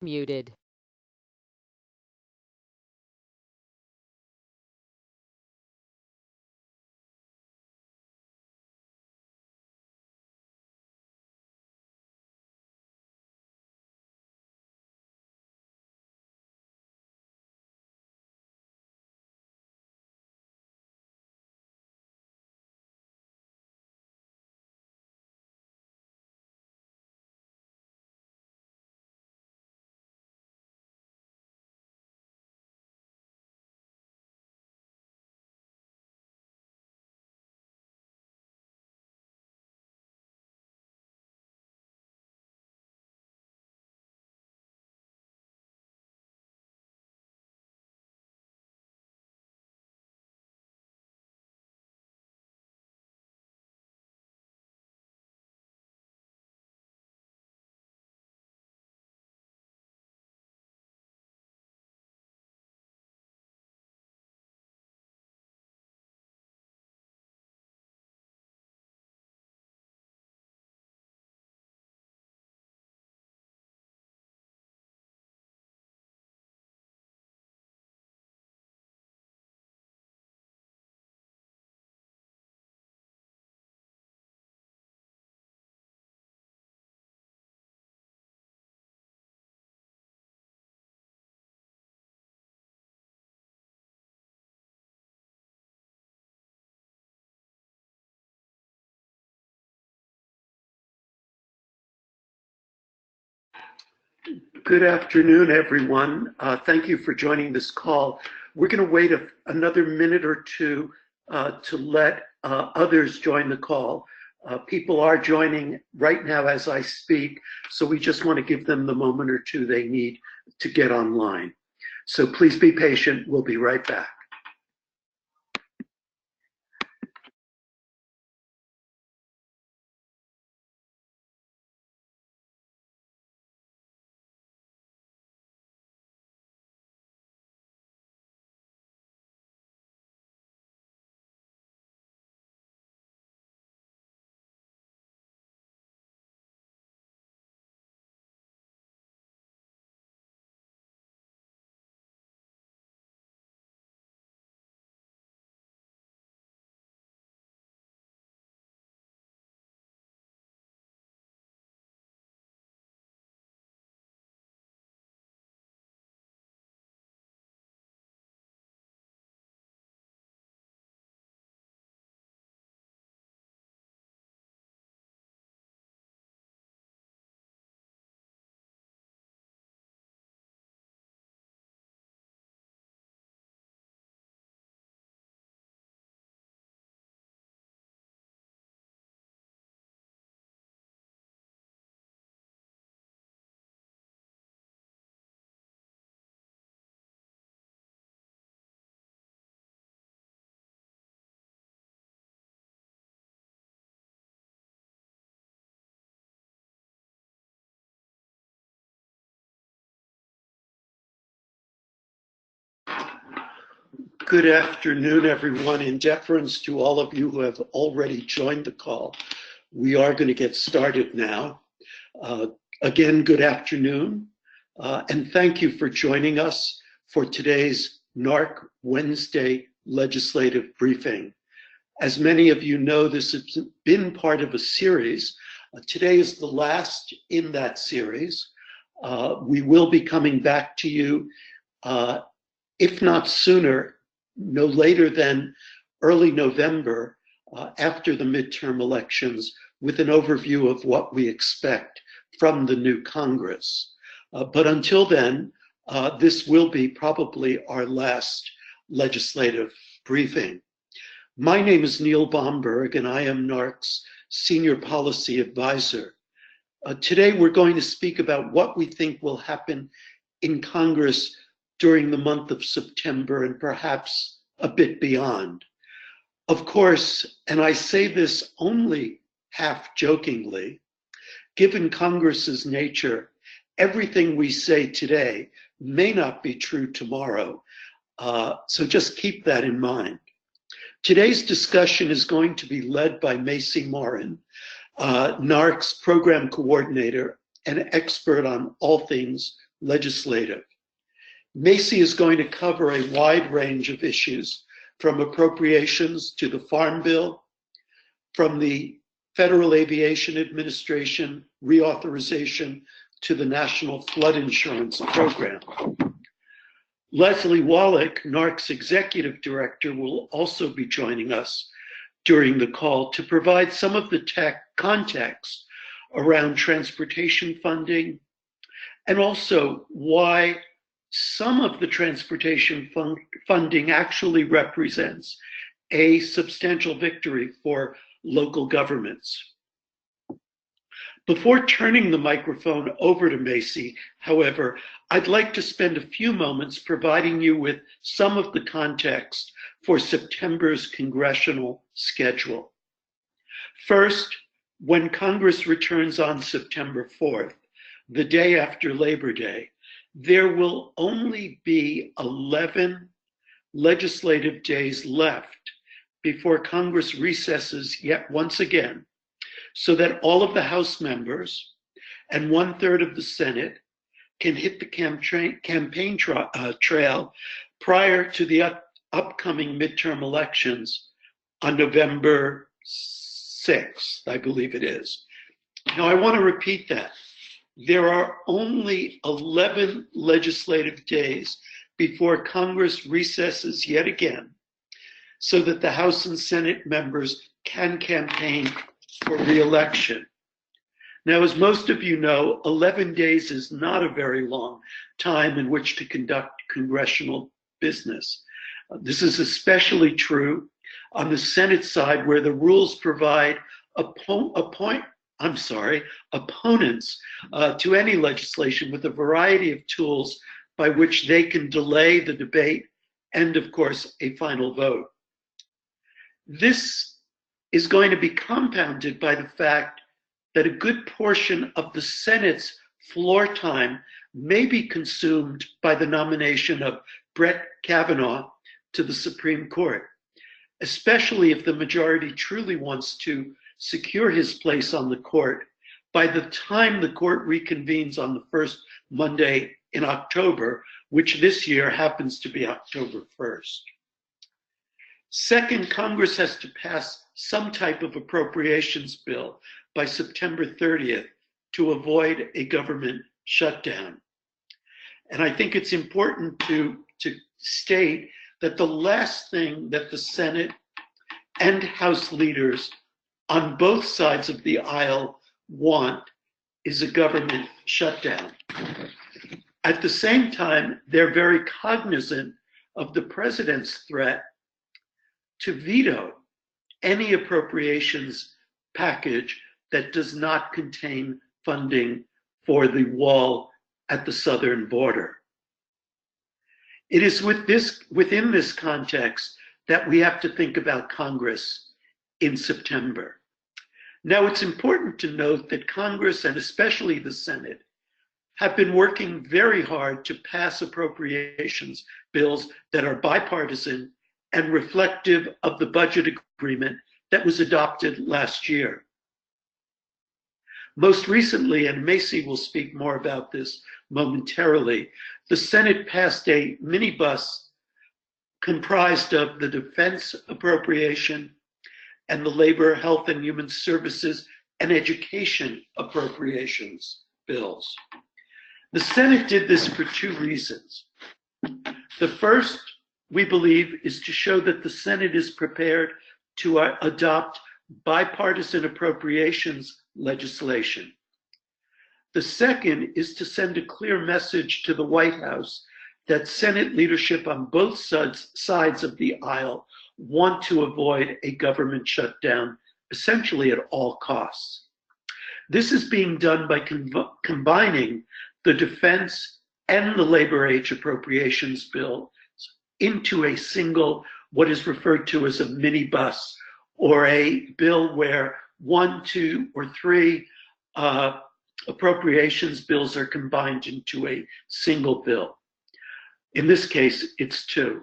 Muted. Good afternoon, everyone. Thank you for joining this call. We're going to wait another minute or two to let others join the call. People are joining right now as I speak, so we just want to give them the moment or two they need to get online. So please be patient. We'll be right back. Good afternoon, everyone. In deference to all of you who have already joined the call, we are going to get started now. Again, good afternoon, and thank you for joining us for today's NARC Wednesday legislative briefing. As many of you know, this has been part of a series. Today is the last in that series. We will be coming back to you, if not sooner, no later than early November, after the midterm elections, with an overview of what we expect from the new Congress. But until then, this will be probably our last legislative briefing. My name is Neil Bomberg, and I am NARC's Senior Policy Advisor. Today, we're going to speak about what we think will happen in Congress during the month of September and perhaps a bit beyond. Of course, and I say this only half jokingly, given Congress's nature, everything we say today may not be true tomorrow. So just keep that in mind. Today's discussion is going to be led by Maci Morin, NARC's program coordinator and expert on all things legislative. Maci is going to cover a wide range of issues, from appropriations to the Farm Bill, from the Federal Aviation Administration reauthorization to the National Flood Insurance Program. Leslie Wallach, NARC's executive director, will also be joining us during the call to provide some of the context around transportation funding, and also why some of the transportation funding actually represents a substantial victory for local governments. Before turning the microphone over to Maci, however, I'd like to spend a few moments providing you with some of the context for September's congressional schedule. First, when Congress returns on September 4th, the day after Labor Day, there will only be 11 legislative days left before Congress recesses yet once again, so that all of the House members and 1/3 of the Senate can hit the campaign trail prior to the upcoming midterm elections on November 6th, I believe it is. Now, I want to repeat that. There are only 11 legislative days before Congress recesses yet again, so that the House and Senate members can campaign for re-election. Now, as most of you know, 11 days is not a very long time in which to conduct congressional business. This is especially true on the Senate side, where the rules provide opponents to any legislation with a variety of tools by which they can delay the debate and, of course, a final vote. This is going to be compounded by the fact that a good portion of the Senate's floor time may be consumed by the nomination of Brett Kavanaugh to the Supreme Court, especially if the majority truly wants to secure his place on the court by the time the court reconvenes on the first Monday in October, which this year happens to be October 1st. Second, Congress has to pass some type of appropriations bill by September 30th to avoid a government shutdown. And I think it's important to state that the last thing that the Senate and House leaders on both sides of the aisle want is a government shutdown. At the same time, they're very cognizant of the president's threat to veto any appropriations package that does not contain funding for the wall at the southern border. It is within this context that we have to think about Congress in September. Now, it's important to note that Congress, and especially the Senate, have been working very hard to pass appropriations bills that are bipartisan and reflective of the budget agreement that was adopted last year. Most recently, and Maci will speak more about this momentarily, the Senate passed a minibus comprised of the defense appropriation and the labor, health and human services and education appropriations bills. The Senate did this for two reasons. The first, we believe, is to show that the Senate is prepared to adopt bipartisan appropriations legislation. The second is to send a clear message to the White House that Senate leadership on both sides of the aisle want to avoid a government shutdown, essentially at all costs. This is being done by combining the defense and the labor age appropriations bill into a single, what is referred to as a minibus, or a bill where 1, 2, or 3 appropriations bills are combined into a single bill. In this case, it's 2.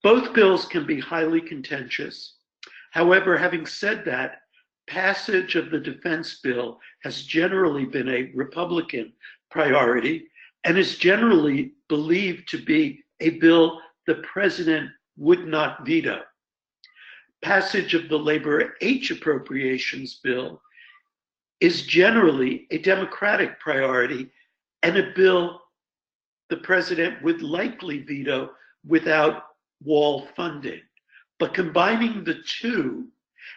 Both bills can be highly contentious. However, having said that, passage of the defense bill has generally been a Republican priority, and is generally believed to be a bill the president would not veto. Passage of the Labor H Appropriations Bill is generally a Democratic priority and a bill the president would likely veto without wall funding. But combining the two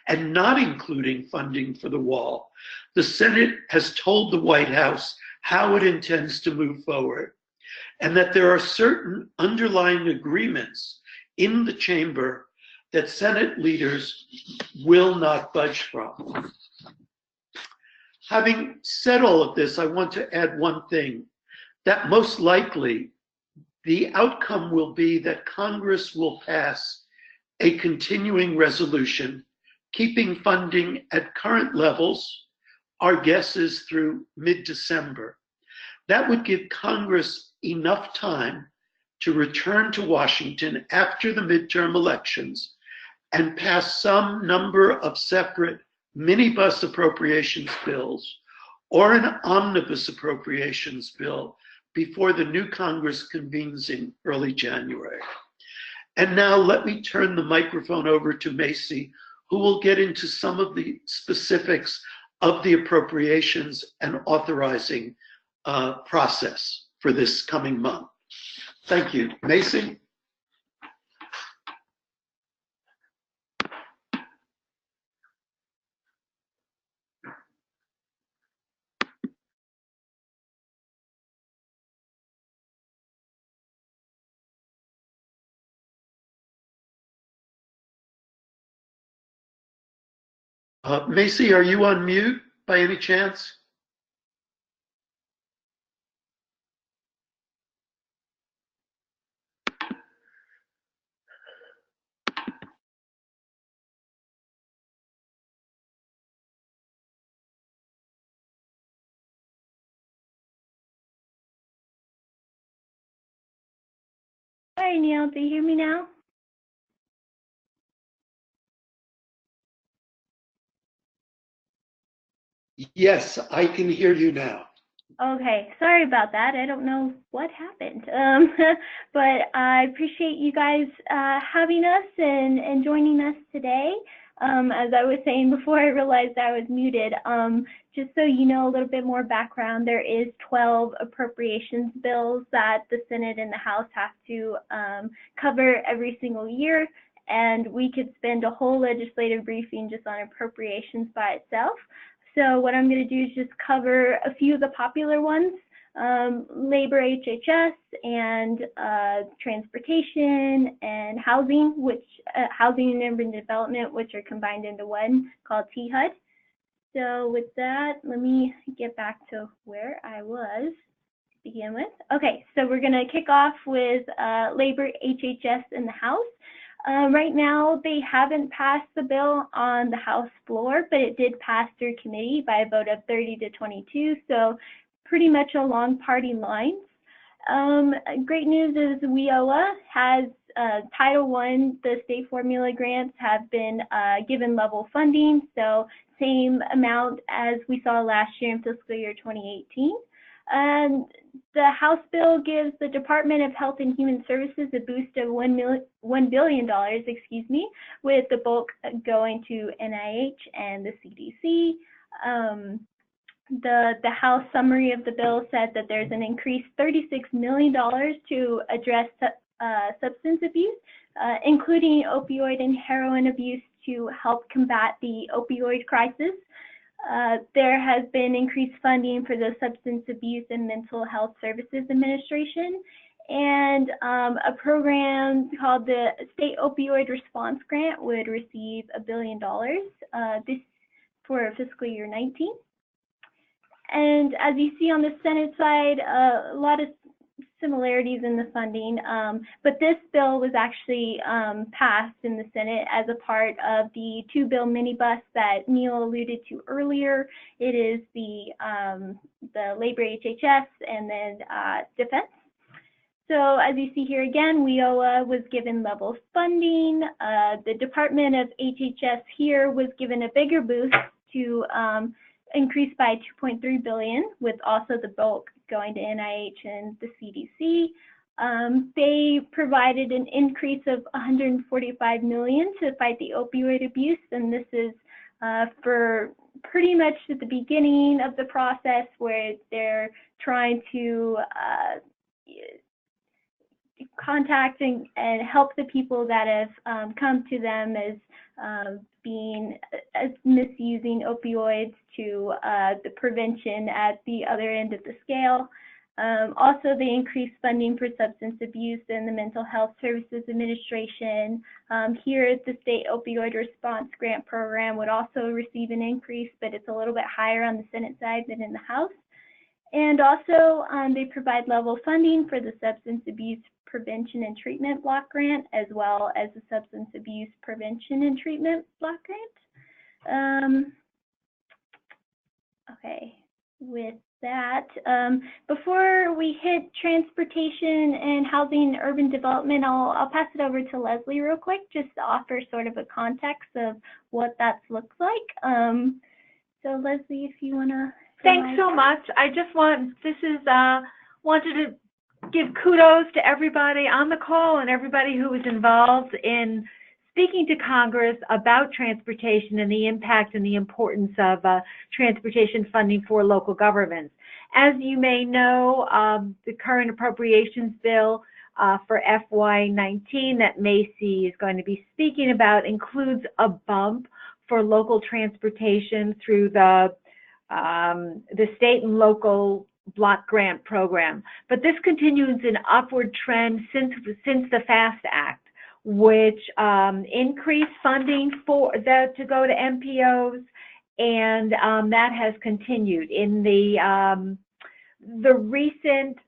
and not including funding for the wall, the Senate has told the White House how it intends to move forward, and that there are certain underlying agreements in the chamber that Senate leaders will not budge from. Having said all of this, I want to add one thing, that most likely the outcome will be that Congress will pass a continuing resolution, keeping funding at current levels. Our guess is through mid-December. That would give Congress enough time to return to Washington after the midterm elections and pass some number of separate minibus appropriations bills or an omnibus appropriations bill before the new Congress convenes in early January. And now let me turn the microphone over to Maci, who will get into some of the specifics of the appropriations and authorizing process for this coming month. Thank you. Maci? Maci, are you on mute by any chance? Hi, Neil. Do you hear me now? Yes, I can hear you now. Okay, sorry about that. I don't know what happened, but I appreciate you guys having us and joining us today. As I was saying before, I realized I was muted. Just so you know a little bit more background, there is 12 appropriations bills that the Senate and the House have to cover every single year, and we could spend a whole legislative briefing just on appropriations by itself. So what I'm going to do is just cover a few of the popular ones, labor HHS and transportation and housing, which housing and urban development, which are combined into one called THUD. So with that, let me get back to where I was to begin with. Okay, so we're going to kick off with labor HHS in the House. Right now, they haven't passed the bill on the House floor, but it did pass through committee by a vote of 30 to 22, so pretty much along party lines. Great news is WIOA has Title I, the state formula grants have been given level funding, so same amount as we saw last year in fiscal year 2018. The House bill gives the Department of Health and Human Services a boost of $1 billion, with the bulk going to NIH and the CDC. The House summary of the bill said that there's an increased $36 million to address substance abuse, including opioid and heroin abuse to help combat the opioid crisis. There has been increased funding for the Substance Abuse and Mental Health Services Administration, and a program called the State Opioid Response Grant would receive $1 billion this for fiscal year 19. And as you see on the Senate side, a lot of similarities in the funding, but this bill was actually passed in the Senate as a part of the two-bill minibus that Neil alluded to earlier. It is the labor HHS and then defense. So as you see here again, WIOA was given level funding. The Department of HHS here was given a bigger boost to increase by $2.3 billion, with also the bulk going to NIH and the CDC. They provided an increase of $145 million to fight the opioid abuse, and this is for pretty much at the beginning of the process where they're trying to contact and help the people that have come to them as misusing opioids to the prevention at the other end of the scale. Also, they increased funding for substance abuse and the Mental Health Services Administration. Here, the State Opioid Response Grant Program would also receive an increase, but it's a little bit higher on the Senate side than in the House. And also, they provide level funding for the Substance Abuse Prevention and Treatment Block Grant, as well as the Substance Abuse Prevention and Treatment Block Grant. Okay, with that, before we hit transportation and housing and urban development, I'll pass it over to Leslie real quick, just to offer sort of a context of what that looks like. So Leslie, if you want to. Thanks so much. I just wanted to give kudos to everybody on the call and everybody who was involved in speaking to Congress about transportation and the impact and the importance of transportation funding for local governments. As you may know, the current appropriations bill for FY19 that Maci is going to be speaking about includes a bump for local transportation through the state and local block grant program. But this continues an upward trend since the FAST Act, which increased funding to go to MPOs, and that has continued. In the recent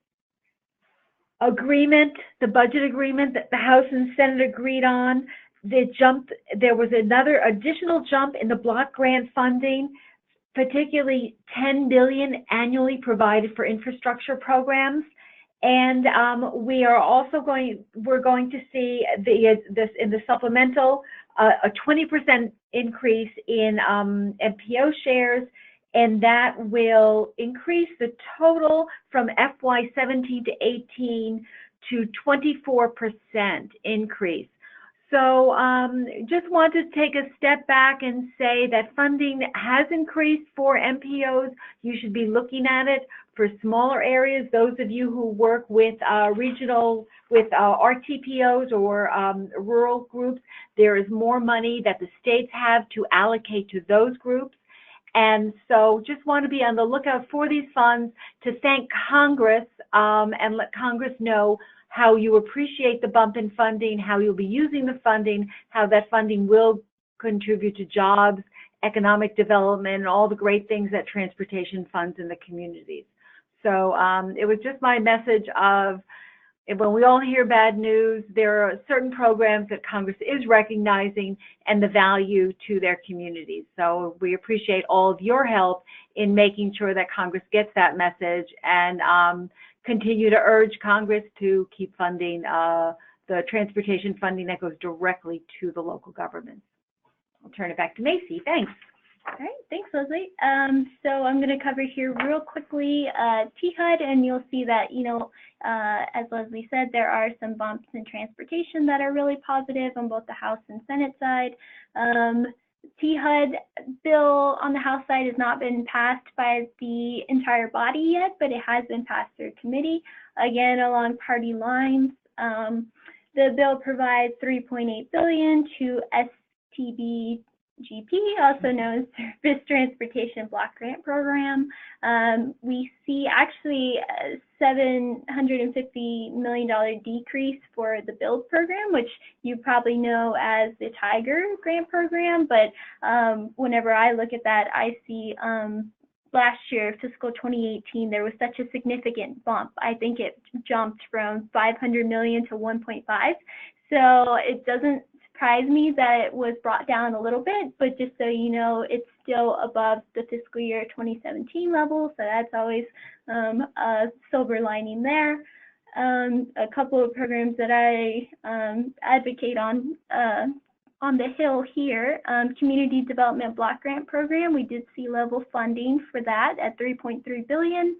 agreement, the budget agreement that the House and Senate agreed on, there was another additional jump in the block grant funding, particularly $10 billion annually provided for infrastructure programs. And we're going to see in the supplemental a 20% increase in MPO shares, and that will increase the total from FY17 to 18 to 24% increase. So just want to take a step back and say that funding has increased for MPOs. You should be looking at it for smaller areas. Those of you who work with RTPOs or rural groups, there is more money that the states have to allocate to those groups. And so just want to be on the lookout for these funds to thank Congress and let Congress know how you appreciate the bump in funding, how you'll be using the funding, how that funding will contribute to jobs, economic development, and all the great things that transportation funds in the communities. So it was just my message of, when we all hear bad news, there are certain programs that Congress is recognizing and the value to their communities. So we appreciate all of your help in making sure that Congress gets that message, and continue to urge Congress to keep funding the transportation funding that goes directly to the local governments. I'll turn it back to Maci. Thanks. All right, thanks, Leslie. So I'm going to cover here real quickly THUD, and you'll see that, as Leslie said, there are some bumps in transportation that are really positive on both the House and Senate side. THUD bill on the House side has not been passed by the entire body yet, but it has been passed through committee, again, along party lines. The bill provides $3.8 billion to STBGP, also known as Surface Transportation Block Grant Program. We see actually a $750 million decrease for the BUILD program, which you probably know as the Tiger Grant Program, but whenever I look at that, I see last year, fiscal 2018, there was such a significant bump. I think it jumped from $500 million to 1.5. So it doesn't surprise me that it was brought down a little bit, but just so you know, it's still above the fiscal year 2017 level. So that's always a silver lining there. A couple of programs that I advocate on the Hill here, Community Development Block Grant Program, we did see level funding for that at $3.3 billion.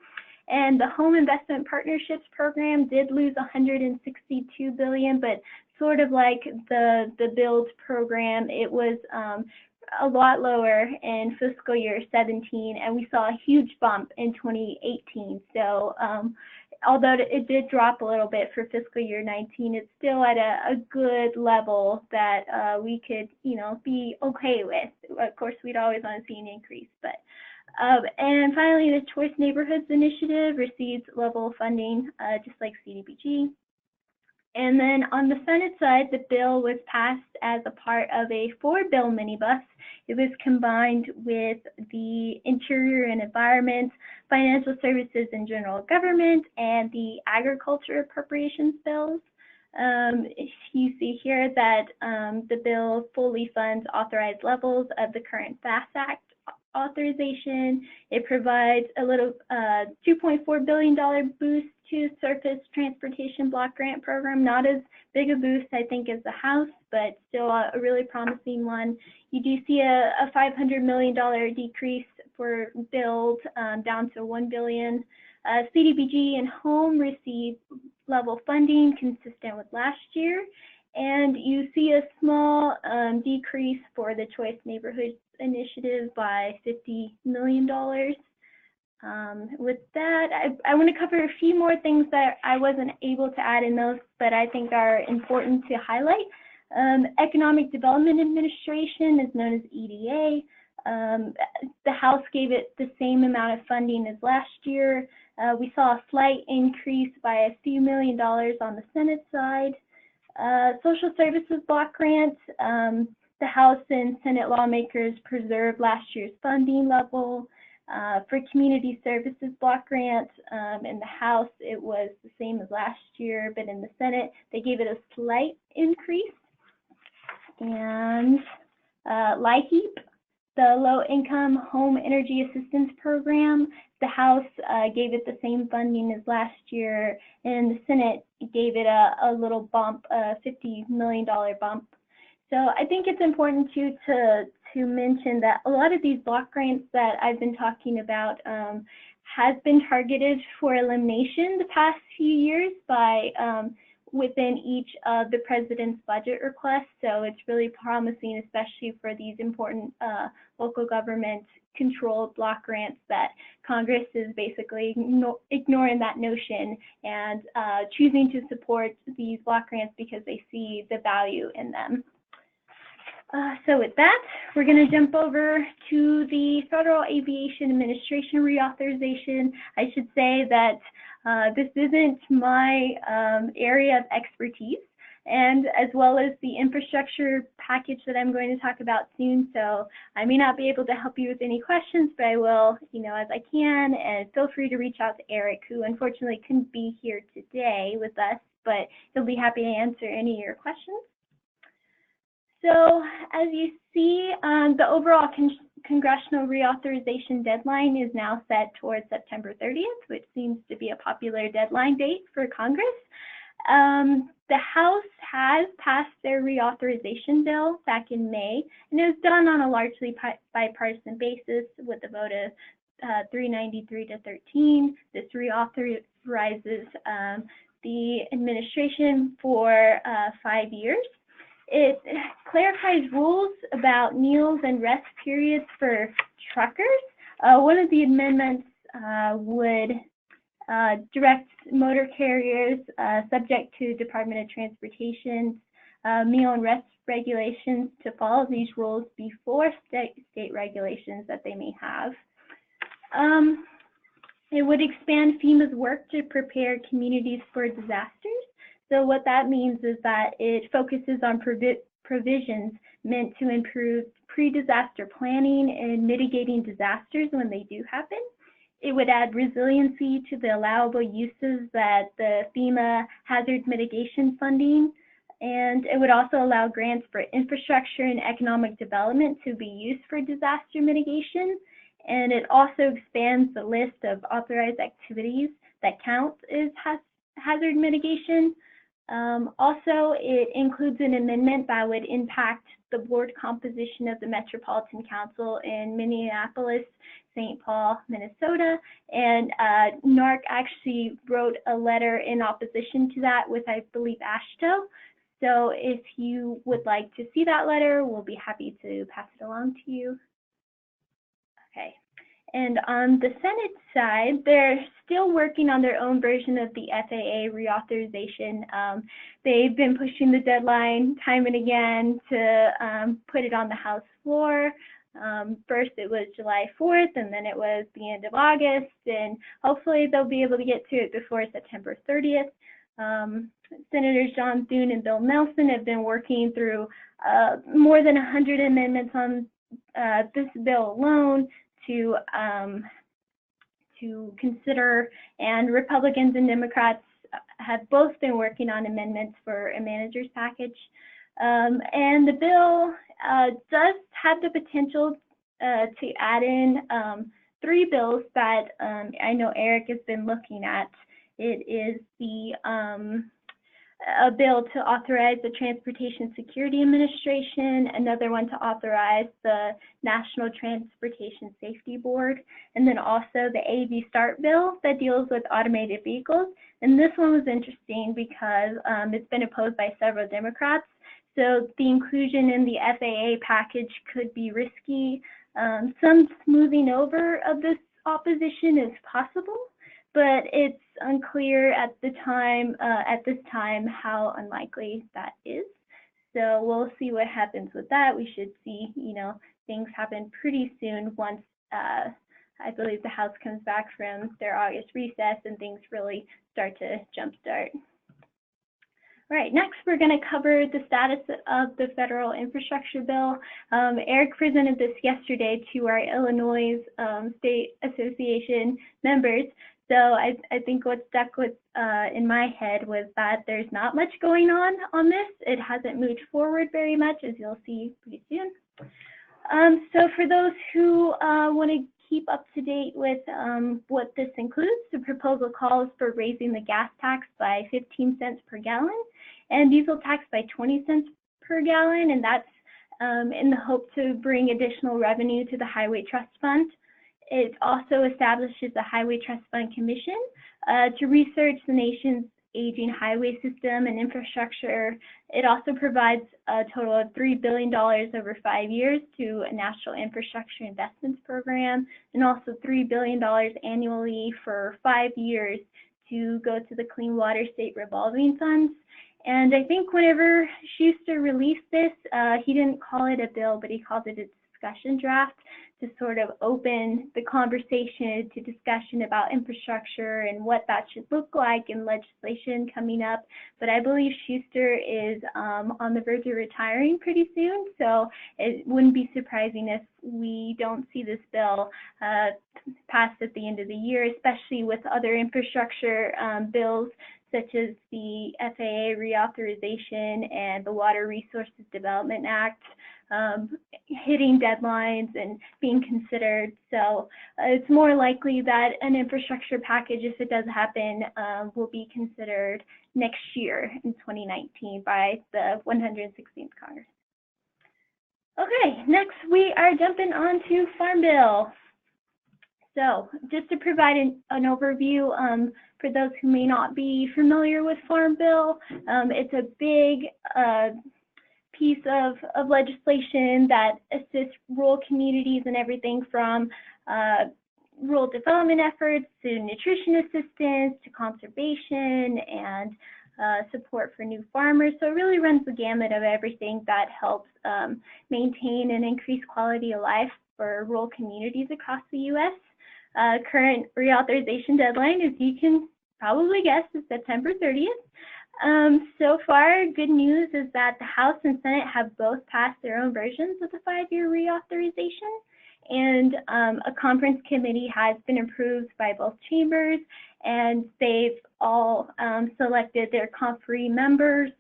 And the Home Investment Partnerships Program did lose $162 billion, but sort of like the BUILD program, it was a lot lower in fiscal year 17, and we saw a huge bump in 2018. So although it did drop a little bit for fiscal year 19, it's still at a good level that we could, be okay with. Of course, we'd always want to see an increase, but and finally, the Choice Neighborhoods Initiative receives level funding, just like CDBG. And then on the Senate side, the bill was passed as a part of a 4-bill minibus. It was combined with the Interior and Environment, Financial Services and General Government, and the Agriculture Appropriations bills. You see here that the bill fully funds authorized levels of the current FAST Act authorization. It provides a little $2.4 billion boost to Surface Transportation Block Grant Program. Not as big a boost, I think, as the House, but still a really promising one. You do see a $500 million decrease for BUILD, down to $1 billion. CDBG and Home receive level funding consistent with last year. And you see a small decrease for the Choice Neighborhoods Initiative by $50 million. With that, I want to cover a few more things that I wasn't able to add in those, but I think are important to highlight. Economic Development Administration is known as EDA. The House gave it the same amount of funding as last year. We saw a slight increase by a few $1 million on the Senate side. Social Services Block Grant, the House and Senate lawmakers preserved last year's funding level. For Community Services Block Grant, in the House, it was the same as last year, but in the Senate, they gave it a slight increase. And LIHEAP, the Low Income Home Energy Assistance Program, the House gave it the same funding as last year, and the Senate gave it a little bump, a $50 million bump. So I think it's important to mention that a lot of these block grants that I've been talking about has been targeted for elimination the past few years by within each of the president's budget requests. So it's really promising, especially for these important local government controlled block grants, that Congress is basically ignoring that notion and choosing to support these block grants because they see the value in them. So with that, we're going to jump over to the Federal Aviation Administration reauthorization. I should say that this isn't my area of expertise, and as well as the infrastructure package that I'm going to talk about soon. So I may not be able to help you with any questions, but I will, as I can, and feel free to reach out to Eric, who unfortunately couldn't be here today with us, but he'll be happy to answer any of your questions. So as you see, the overall congressional reauthorization deadline is now set towards September 30th, which seems to be a popular deadline date for Congress. The House has passed their reauthorization bill back in May, and it was done on a largely bipartisan basis with a vote of 393 to 13. This reauthorizes the administration for 5 years. It clarifies rules about meals and rest periods for truckers. One of the amendments would direct motor carriers subject to Department of Transportation's meal and rest regulations to follow these rules before state regulations that they may have. It would expand FEMA's work to prepare communities for disasters. So what that means is that it focuses on provisions meant to improve pre-disaster planning and mitigating disasters when they do happen. It would add resiliency to the allowable uses that the FEMA hazard mitigation funding, and it would also allow grants for infrastructure and economic development to be used for disaster mitigation. And it also expands the list of authorized activities that count as hazard mitigation. Also, it includes an amendment that would impact the board composition of the Metropolitan Council in Minneapolis, St. Paul, Minnesota, and NARC actually wrote a letter in opposition to that with, I believe, AASHTO. So if you would like to see that letter, we'll be happy to pass it along to you. Okay. And on the Senate side, they're still working on their own version of the FAA reauthorization. They've been pushing the deadline time and again to put it on the House floor. First it was July 4th, and then it was the end of August, and hopefully they'll be able to get to it before September 30th. Senators John Thune and Bill Nelson have been working through more than 100 amendments on this bill alone to consider, and Republicans and Democrats have both been working on amendments for a manager's package. And the bill does have the potential to add in 3 bills that I know Eric has been looking at. It is a bill to authorize the Transportation Security Administration, another one to authorize the National Transportation Safety Board, and then also the AV START bill that deals with automated vehicles. And this one was interesting because it's been opposed by several Democrats. So the inclusion in the FAA package could be risky. Some smoothing over of this opposition is possible, but it's unclear at this time how unlikely that is. So we'll see what happens with that. We should see, things happen pretty soon once I believe the House comes back from their August recess and things really start to jumpstart. All right, next we're going to cover the status of the federal infrastructure bill. Eric presented this yesterday to our Illinois State Association members. So I think what stuck with in my head was that there's not much going on this. It hasn't moved forward very much, as you'll see pretty soon. So for those who want to keep up to date with what this includes, the proposal calls for raising the gas tax by 15 cents per gallon and diesel tax by 20 cents per gallon, and that's in the hope to bring additional revenue to the Highway Trust Fund. It also establishes a Highway Trust Fund Commission to research the nation's aging highway system and infrastructure. It also provides a total of $3 billion over 5 years to a National Infrastructure Investments Program, and also $3 billion annually for 5 years to go to the Clean Water State Revolving Funds. And I think whenever Schuster released this, he didn't call it a bill, but he called it a discussion draft to sort of open the conversation to discussion about infrastructure and what that should look like in legislation coming up. But I believe Schuster is on the verge of retiring pretty soon, so it wouldn't be surprising if we don't see this bill passed at the end of the year, especially with other infrastructure bills such as the FAA reauthorization and the Water Resources Development Act hitting deadlines and being considered. So it's more likely that an infrastructure package, if it does happen, will be considered next year in 2019 by the 116th Congress. Okay, next we are jumping on to Farm Bill. So just to provide an overview for those who may not be familiar with Farm Bill, it's a big piece of legislation that assists rural communities and everything from rural development efforts to nutrition assistance to conservation and support for new farmers. So it really runs the gamut of everything that helps maintain and increase quality of life for rural communities across the U.S. Current reauthorization deadline, as you can probably guess, is September 30th. So far, good news is that the House and Senate have both passed their own versions of the 5-year reauthorization, and a conference committee has been approved by both chambers, and they've all selected their conferee members.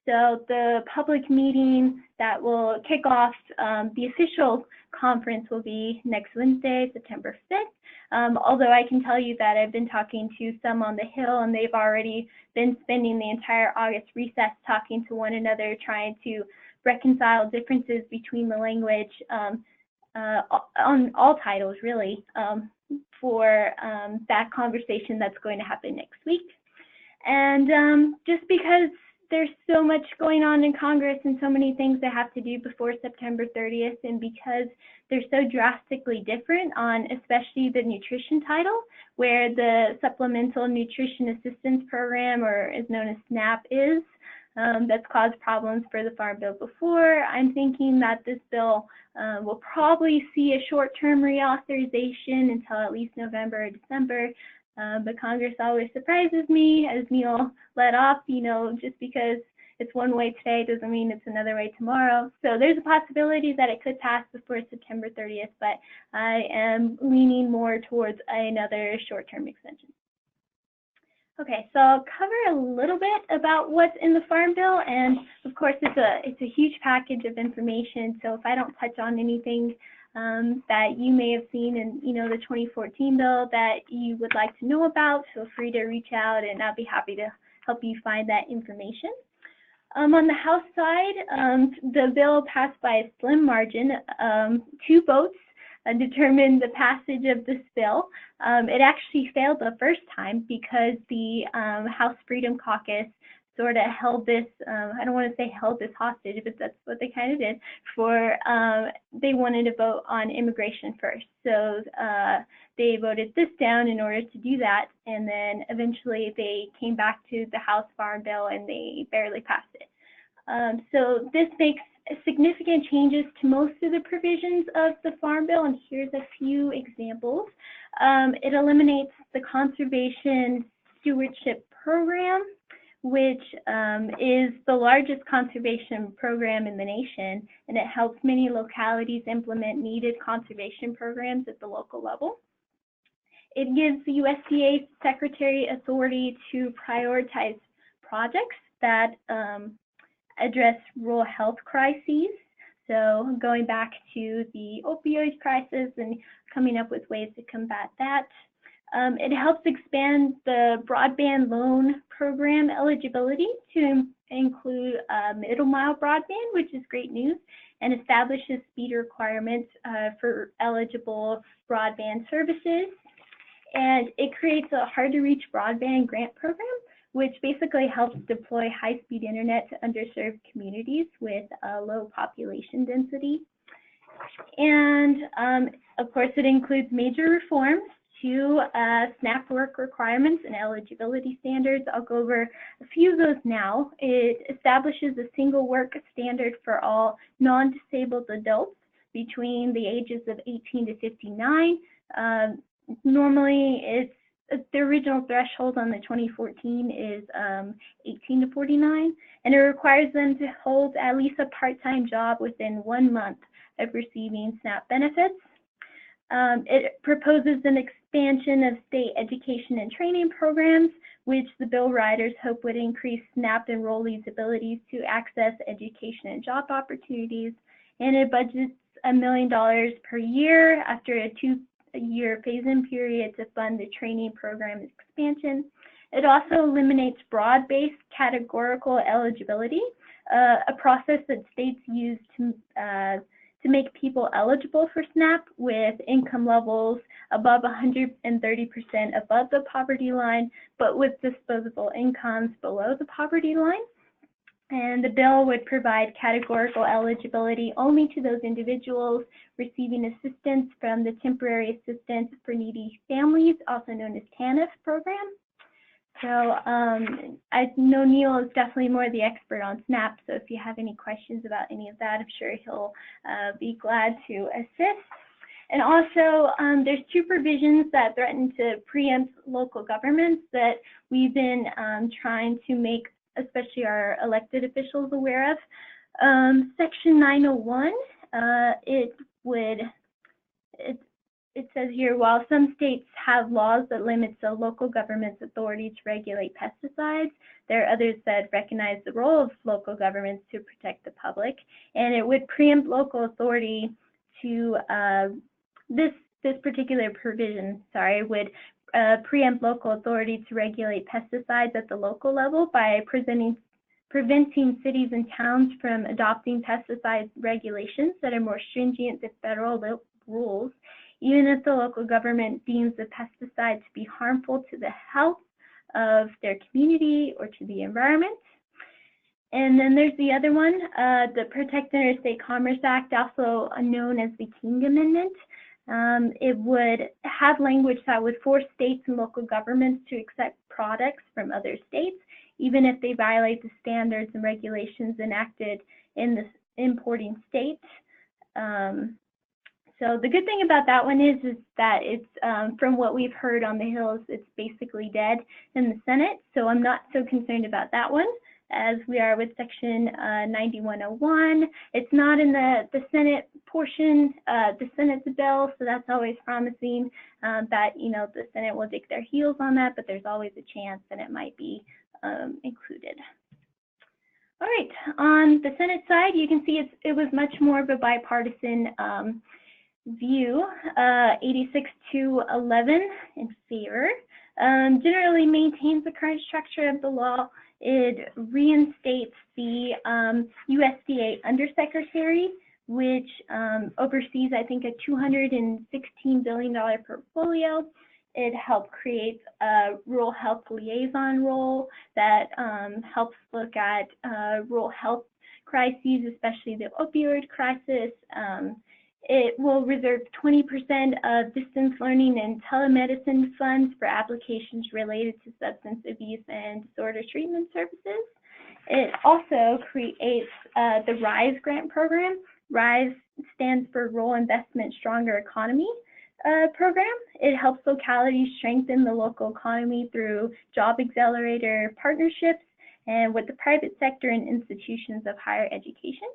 So the public meeting that will kick off the official conference will be next Wednesday, September 5th. Although I can tell you that I've been talking to some on the Hill, and they've already been spending the entire August recess talking to one another, trying to reconcile differences between the language on all titles, really, for that conversation that's going to happen next week. And just because there's so much going on in Congress and so many things that have to do before September 30th, and because they're so drastically different on especially the nutrition title, where the Supplemental Nutrition Assistance Program, or is known as SNAP, is, that's caused problems for the Farm Bill before. I'm thinking that this bill will probably see a short-term reauthorization until at least November or December. But Congress always surprises me, as Neil let off, just because it's one way today doesn't mean it's another way tomorrow. So there's a possibility that it could pass before September 30th, but I am leaning more towards another short-term extension. Okay, so I'll cover a little bit about what's in the Farm Bill, and of course it's a huge package of information, so if I don't touch on anything that you may have seen in the 2014 bill that you would like to know about, feel free to reach out and I'll be happy to help you find that information. On the House side, the bill passed by a slim margin. 2 votes determined the passage of this bill. It actually failed the first time because the House Freedom Caucus sort of held this, I don't want to say held this hostage, but that's what they kind of did, for they wanted to vote on immigration first. So they voted this down in order to do that, and then eventually they came back to the House Farm Bill and they barely passed it. So this makes significant changes to most of the provisions of the Farm Bill, and here's a few examples. It eliminates the Conservation Stewardship Program, which is the largest conservation program in the nation, and it helps many localities implement needed conservation programs at the local level. It gives the USDA Secretary authority to prioritize projects that address rural health crises. So going back to the opioid crisis and coming up with ways to combat that. It helps expand the broadband loan program eligibility to include middle mile broadband, which is great news, and establishes speed requirements for eligible broadband services. And it creates a hard to reach broadband grant program, which basically helps deploy high-speed internet to underserved communities with a low population density. And of course, it includes major reforms to SNAP work requirements and eligibility standards. I'll go over a few of those now. It establishes a single work standard for all non-disabled adults between the ages of 18 to 59. Normally, it's the original threshold on the 2014 is 18 to 49, and it requires them to hold at least a part-time job within 1 month of receiving SNAP benefits. It proposes an expansion of state education and training programs, which the bill writers hope would increase SNAP enrollees' abilities to access education and job opportunities. And it budgets $1 million per year after a 2-year phase-in period to fund the training program expansion. It also eliminates broad-based categorical eligibility, a process that states use to make people eligible for SNAP with income levels above 130% above the poverty line, but with disposable incomes below the poverty line. And the bill would provide categorical eligibility only to those individuals receiving assistance from the Temporary Assistance for Needy Families, also known as TANF program. So I know Neil is definitely more the expert on SNAP, so if you have any questions about any of that, I'm sure he'll be glad to assist. And also, there's 2 provisions that threaten to preempt local governments that we've been trying to make especially our elected officials aware of. Section 901, it says here, while some states have laws that limit the local government's authority to regulate pesticides, there are others that recognize the role of local governments to protect the public, and it would preempt local authority to this particular provision, would preempt local authority to regulate pesticides at the local level by preventing cities and towns from adopting pesticide regulations that are more stringent than federal rules, even if the local government deems the pesticide to be harmful to the health of their community or to the environment. And then there's the other one, the Protect Interstate Commerce Act, also known as the King Amendment. It would have language that would force states and local governments to accept products from other states, even if they violate the standards and regulations enacted in the importing state. So the good thing about that one is that it's, from what we've heard on the Hills, it's basically dead in the Senate. So I'm not so concerned about that one as we are with Section 9101. It's not in the Senate portion, the Senate's bill, so that's always promising that, you know, the Senate will dig their heels on that, but there's always a chance that it might be included. All right, on the Senate side, you can see it was much more of a bipartisan view, 86-11 in favor. Generally maintains the current structure of the law. It reinstates the USDA Undersecretary, which oversees, I think, a $216 billion portfolio. It helped create a rural health liaison role that helps look at rural health crises, especially the opioid crisis. It will reserve 20% of distance learning and telemedicine funds for applications related to substance abuse and disorder treatment services. It also creates the RISE grant program. RISE stands for Rural Investment Stronger Economy program. It helps localities strengthen the local economy through job accelerator partnerships and with the private sector and institutions of higher education.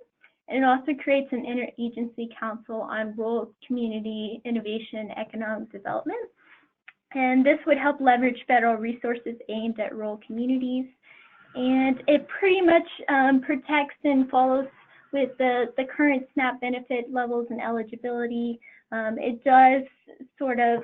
And it also creates an interagency council on rural community innovation and economic development. And this would help leverage federal resources aimed at rural communities. And it pretty much protects and follows with the current SNAP benefit levels and eligibility. It does sort of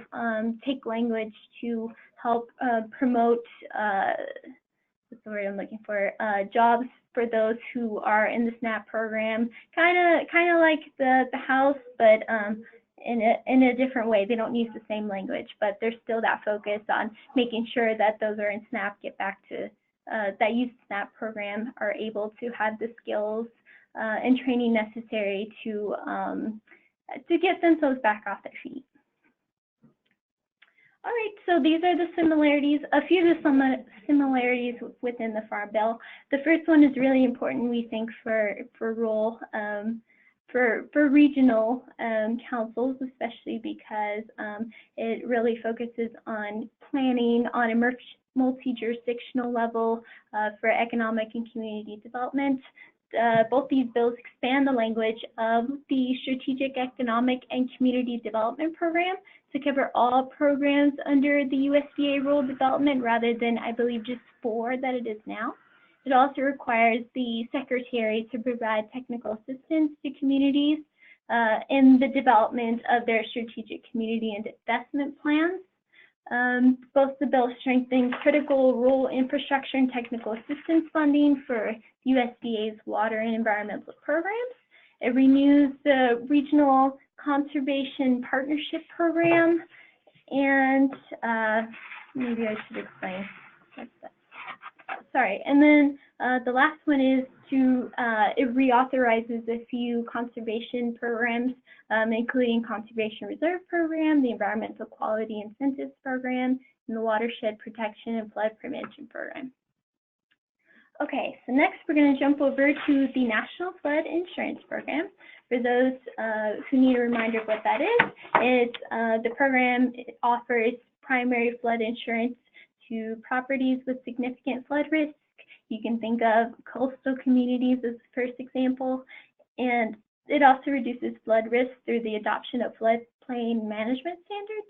take language to help promote, what's the word I'm looking for, jobs for those who are in the SNAP program, kind of like the House, but in a different way. They don't use the same language, but there's still that focus on making sure that those are in SNAP get back to that use the SNAP program are able to have the skills and training necessary to get themselves back off their feet. All right, so these are the similarities, a few of the similarities within the Farm Bill. The first one is really important, we think, for rural, for regional councils, especially because it really focuses on planning on a multi-jurisdictional level for economic and community development. Both these bills expand the language of the Strategic Economic and Community Development Program to cover all programs under the USDA Rural Development rather than, I believe, just 4 that it is now. It also requires the Secretary to provide technical assistance to communities in the development of their strategic community and investment plans. Both the bills strengthen critical rural infrastructure and technical assistance funding for USDA's water and environmental programs. It renews the Regional Conservation Partnership Program, and maybe I should explain. Sorry, and then the last one is to, it reauthorizes a few conservation programs, including Conservation Reserve Program, the Environmental Quality Incentives Program, and the Watershed Protection and Flood Prevention Program. Okay, so next we're going to jump over to the National Flood Insurance Program. For those who need a reminder of what that is, it's the program offers primary flood insurance to properties with significant flood risk. You can think of coastal communities as the first example, and it also reduces flood risk through the adoption of floodplain management standards.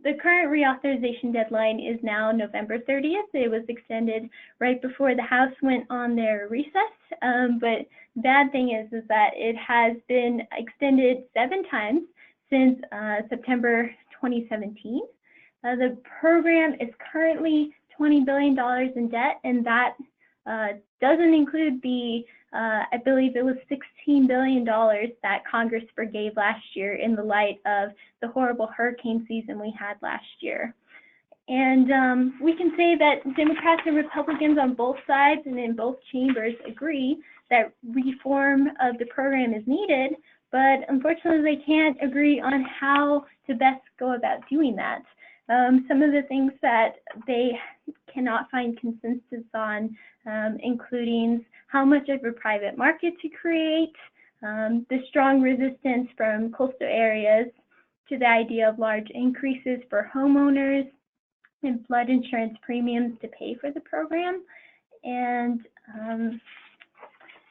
The current reauthorization deadline is now November 30th. It was extended right before the House went on their recess. But bad thing is that it has been extended 7 times since September 2017. The program is currently $20 billion in debt, and that doesn't include the, I believe it was $16 billion that Congress forgave last year in the light of the horrible hurricane season we had last year. And we can say that Democrats and Republicans on both sides and in both chambers agree that reform of the program is needed, but unfortunately they can't agree on how to best go about doing that. Some of the things that they cannot find consensus on, including how much of a private market to create, the strong resistance from coastal areas to the idea of large increases for homeowners and flood insurance premiums to pay for the program, and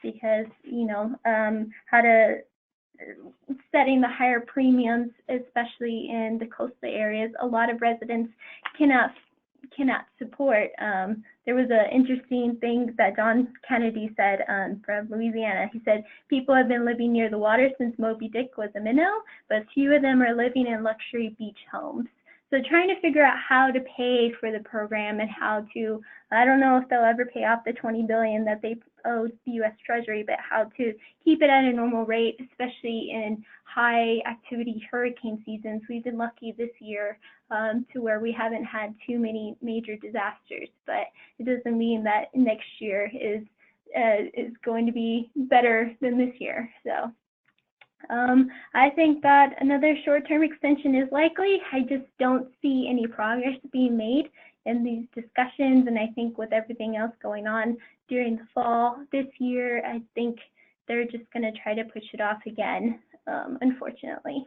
because, you know, how to setting the higher premiums, especially in the coastal areas, a lot of residents cannot support. There was an interesting thing that John Kennedy said from Louisiana. He said, people have been living near the water since Moby Dick was a minnow, but few of them are living in luxury beach homes. So trying to figure out how to pay for the program and how to, I don't know if they'll ever pay off the $20 billion that they owe the U.S. Treasury, but how to keep it at a normal rate, especially in high activity hurricane seasons. We've been lucky this year to where we haven't had too many major disasters, but it doesn't mean that next year is going to be better than this year. So I think that another short-term extension is likely. I just don't see any progress being made in these discussions, and I think with everything else going on during the fall this year, I think they're just going to try to push it off again, unfortunately.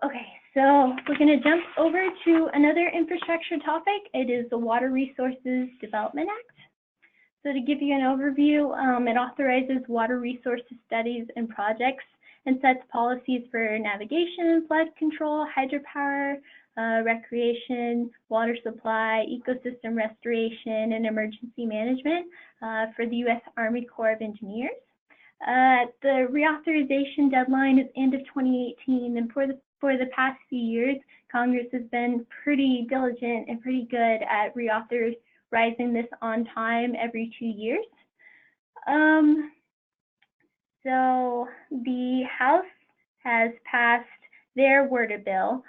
Okay, so we're going to jump over to another infrastructure topic. It is the Water Resources Development Act. So to give you an overview, it authorizes water resources studies and projects and sets policies for navigation, flood control, hydropower, recreation, water supply, ecosystem restoration, and emergency management for the U.S. Army Corps of Engineers. The reauthorization deadline is end of 2018, and for the past few years, Congress has been pretty diligent and pretty good at reauthorizing this on time every 2 years. So the House has passed their worded bill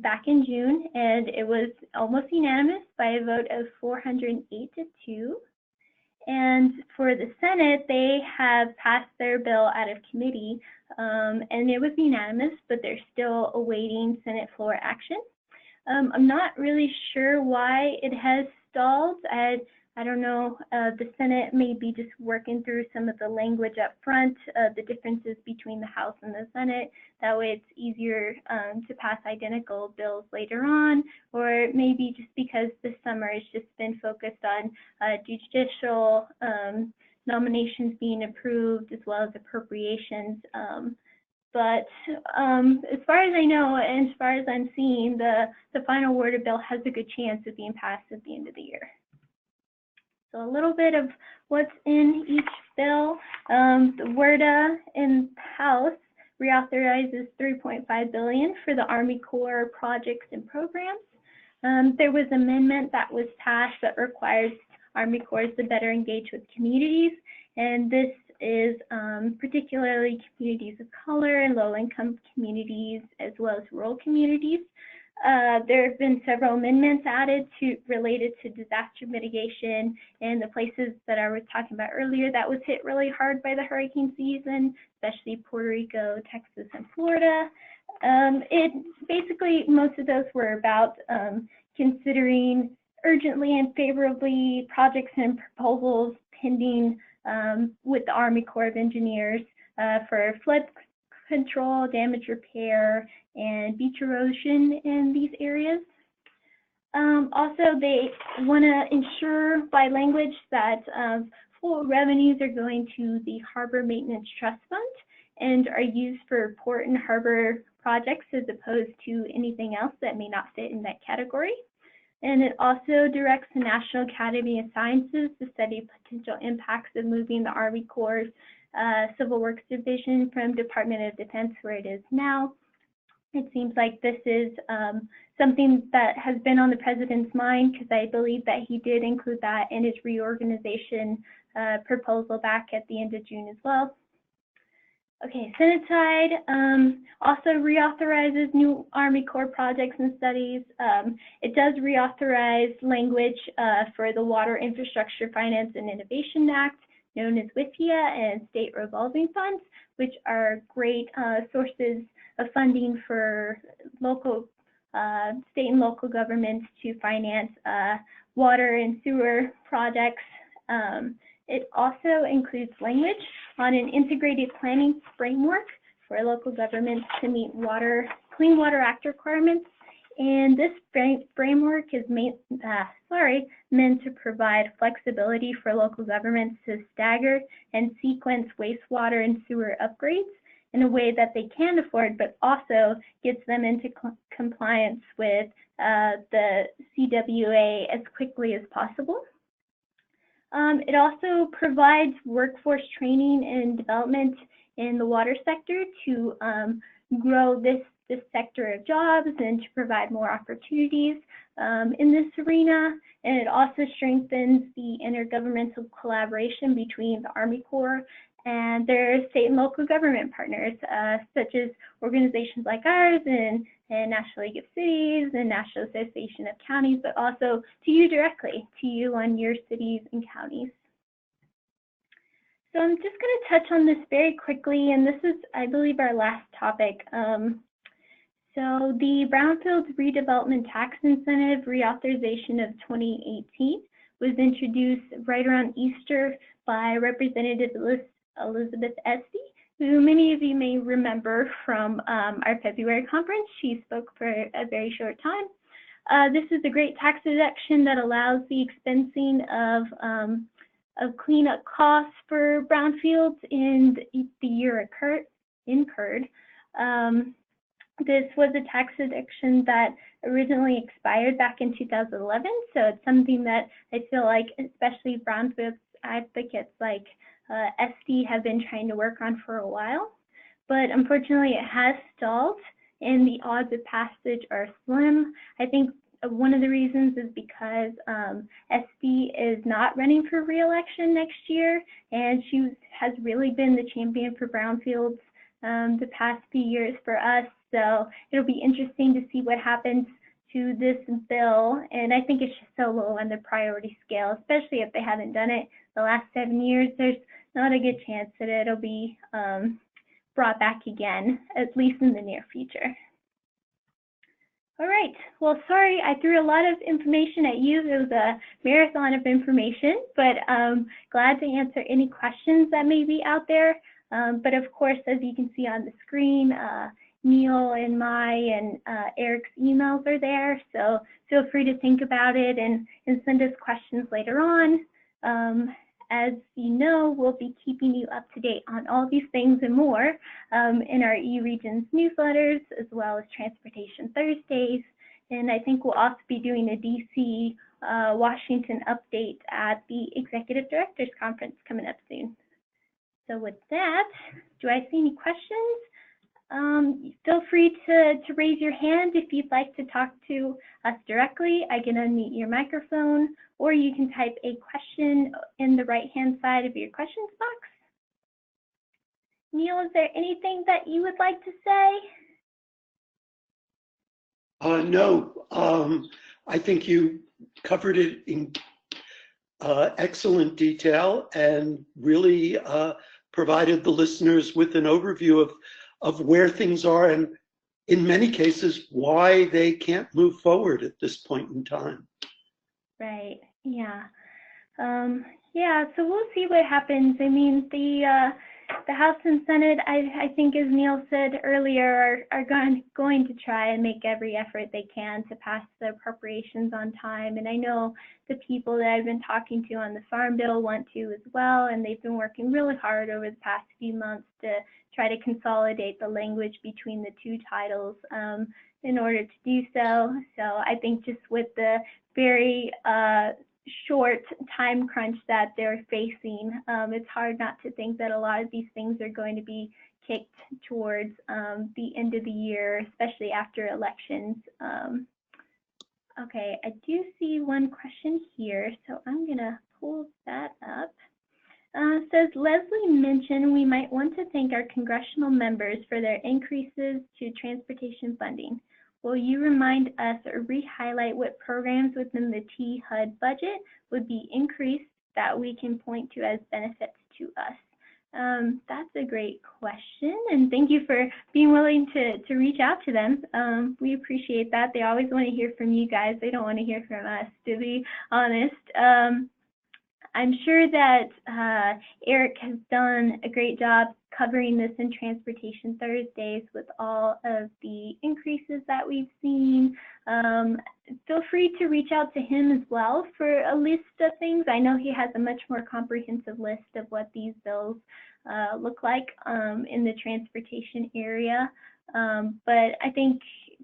back in June, and it was almost unanimous by a vote of 408 to 2. And for the Senate, they have passed their bill out of committee, and it was unanimous, but they're still awaiting Senate floor action. I'm not really sure why it has stalled. I don't know, the Senate may be just working through some of the language up front, the differences between the House and the Senate. That way it's easier to pass identical bills later on, or maybe just because this summer has just been focused on judicial nominations being approved as well as appropriations. But as far as I know, and as far as I'm seeing, the final worded bill has a good chance of being passed at the end of the year. So a little bit of what's in each bill. The WRDA in the House reauthorizes $3.5 billion for the Army Corps projects and programs. There was an amendment that was passed that requires Army Corps to better engage with communities, and this is particularly communities of color and low-income communities as well as rural communities. There have been several amendments added related to disaster mitigation in the places that I was talking about earlier that was hit really hard by the hurricane season, especially Puerto Rico, Texas, and Florida. Basically, most of those were about considering urgently and favorably projects and proposals pending with the Army Corps of Engineers for flood control, damage repair, and beach erosion in these areas. Also, they want to ensure by language that full revenues are going to the Harbor Maintenance Trust Fund and are used for port and harbor projects as opposed to anything else that may not fit in that category. And it also directs the National Academy of Sciences to study potential impacts of moving the Army Corps' Civil Works Division from Department of Defense, where it is now. It seems like this is something that has been on the president's mind, because I believe that he did include that in his reorganization proposal back at the end of June as well. Okay, Senate side also reauthorizes new Army Corps projects and studies. It does reauthorize language for the Water Infrastructure Finance and Innovation Act, known as WIFIA, and state revolving funds, which are great sources of funding for local, state and local governments to finance water and sewer projects. It also includes language on an integrated planning framework for local governments to meet Clean Water Act requirements. And this framework is meant to provide flexibility for local governments to stagger and sequence wastewater and sewer upgrades in a way that they can afford, but also gets them into compliance with the CWA as quickly as possible. It also provides workforce training and development in the water sector to grow this sector of jobs and to provide more opportunities in this arena. And it also strengthens the intergovernmental collaboration between the Army Corps and their state and local government partners, such as organizations like ours and National League of Cities and National Association of Counties, but also to you directly, to you on your cities and counties. So I'm just going to touch on this very quickly, and this is, I believe, our last topic. So the Brownfield Redevelopment Tax Incentive reauthorization of 2018 was introduced right around Easter by Representative Elizabeth Esty, who many of you may remember from our February conference. She spoke for a very short time. This is a great tax deduction that allows the expensing of cleanup costs for brownfields in the year incurred. This was a tax deduction that originally expired back in 2011, so it's something that I feel like especially brownfields advocates like SD have been trying to work on for a while, but unfortunately it has stalled and the odds of passage are slim. I think one of the reasons is because SD is not running for re-election next year, and she has really been the champion for brownfields the past few years for us. So it'll be interesting to see what happens to this bill, and I think it's just so low on the priority scale, especially if they haven't done it the last 7 years. There's not a good chance that it'll be brought back again, at least in the near future. All right, well, sorry, I threw a lot of information at you. It was a marathon of information, but glad to answer any questions that may be out there. But of course, as you can see on the screen, Neil and and Eric's emails are there, so feel free to think about it and send us questions later on. As you know, we'll be keeping you up to date on all these things and more in our eRegions newsletters, as well as Transportation Thursdays. And I think we'll also be doing a DC, Washington update at the Executive Directors Conference coming up soon. So with that, do I see any questions? Feel free to raise your hand if you'd like to talk to us directly. I can unmute your microphone, or you can type a question in the right-hand side of your questions box. Neil, is there anything that you would like to say? No, I think you covered it in excellent detail and really provided the listeners with an overview of where things are and, in many cases, why they can't move forward at this point in time. Right, yeah. Yeah, so we'll see what happens. I mean, The House and Senate, I think, as Neil said earlier, are going to try and make every effort they can to pass the appropriations on time. And I know the people that I've been talking to on the Farm Bill want to as well, and they've been working really hard over the past few months to try to consolidate the language between the two titles in order to do so. So I think just with the very short time crunch that they're facing, it's hard not to think that a lot of these things are going to be kicked towards the end of the year, especially after elections. Okay, I do see one question here, so I'm gonna pull that up. Says Leslie mentioned we might want to thank our congressional members for their increases to transportation funding. Will you remind us or re-highlight what programs within the T-HUD budget would be increased that we can point to as benefits to us? That's a great question, and thank you for being willing to reach out to them. We appreciate that. They always want to hear from you guys. They don't want to hear from us, to be honest. I'm sure that Eric has done a great job covering this in Transportation Thursdays with all of the increases that we've seen. Feel free to reach out to him as well for a list of things. I know he has a much more comprehensive list of what these bills look like in the transportation area. But I think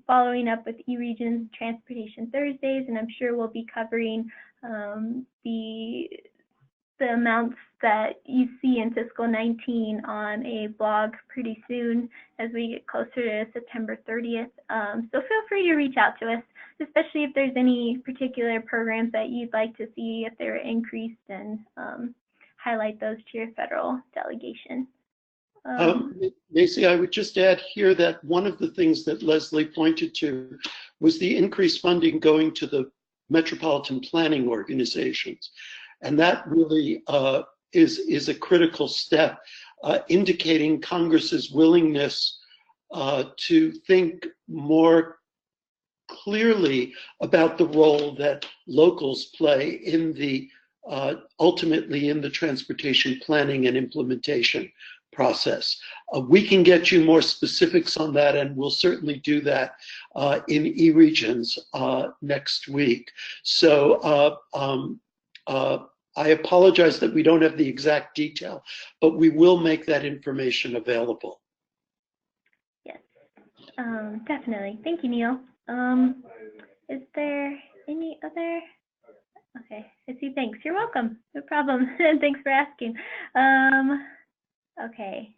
following up with eRegion's Transportation Thursdays, and I'm sure we'll be covering the amounts that you see in fiscal 19 on a blog pretty soon as we get closer to September 30th. So feel free to reach out to us, especially if there's any particular programs that you'd like to see if they're increased, and highlight those to your federal delegation. Maci, I would just add here that one of the things that Leslie pointed to was the increased funding going to the metropolitan planning organizations. And that really is a critical step, indicating Congress's willingness to think more clearly about the role that locals play in the ultimately in the transportation planning and implementation process. We can get you more specifics on that, and we'll certainly do that in eRegion's next week. So I apologize that we don't have the exact detail, but we will make that information available. Yes, definitely. Thank you, Neil. Is there any other? Okay, I see. Thanks. You're welcome. No problem. Thanks for asking. Okay,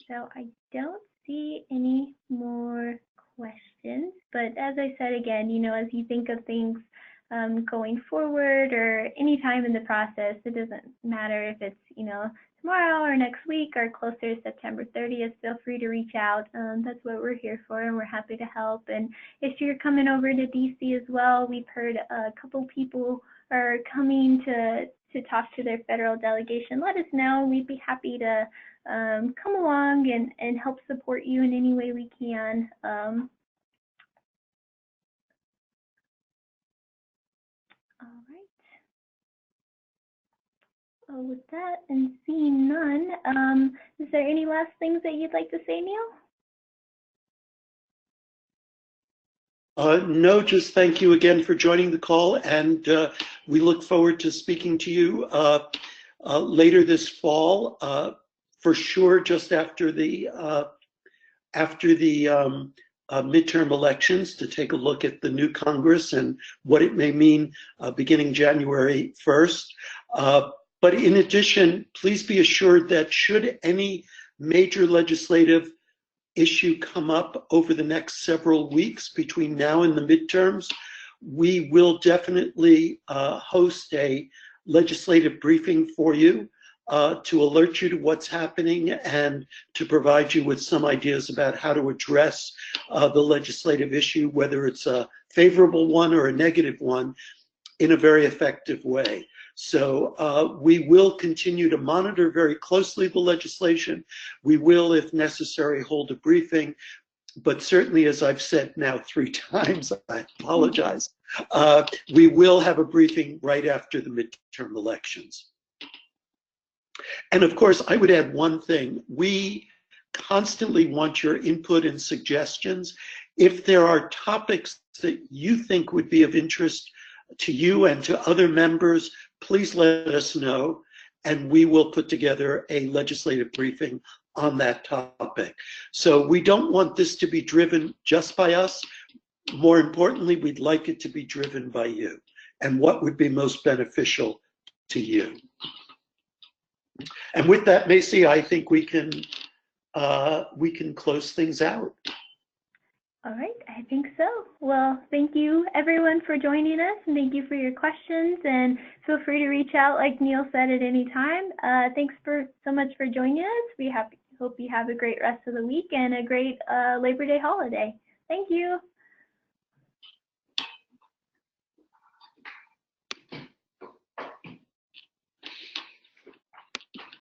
so I don't see any more questions, but as I said again, you know, as you think of things going forward or any time in the process, it doesn't matter if it's, you know, tomorrow or next week or closer to September 30th, feel free to reach out. That's what we're here for, and we're happy to help. And if you're coming over to DC as well, we've heard a couple people are coming to talk to their federal delegation. Let us know. We'd be happy to come along and help support you in any way we can. All right. Oh, with that and seeing none, is there any last things that you'd like to say, Neil? No, just thank you again for joining the call, and we look forward to speaking to you later this fall, for sure, just after the midterm elections, to take a look at the new Congress and what it may mean beginning January 1st. But in addition, please be assured that should any major legislative issue come up over the next several weeks between now and the midterms, we will definitely host a legislative briefing for you to alert you to what's happening and to provide you with some ideas about how to address the legislative issue, whether it's a favorable one or a negative one, in a very effective way. So we will continue to monitor very closely the legislation. We will, if necessary, hold a briefing. But certainly, as I've said now 3 times, I apologize, we will have a briefing right after the midterm elections. And of course, I would add one thing. We constantly want your input and suggestions. If there are topics that you think would be of interest to you and to other members, please let us know, and we will put together a legislative briefing on that topic. So we don't want this to be driven just by us. More importantly, we'd like it to be driven by you and what would be most beneficial to you. And with that, Maci, I think we can close things out. All right, I think so. Well, thank you everyone for joining us, and thank you for your questions, and feel free to reach out like Neil said at any time. Thanks so much for joining us. We hope you have a great rest of the week and a great Labor Day holiday. Thank you.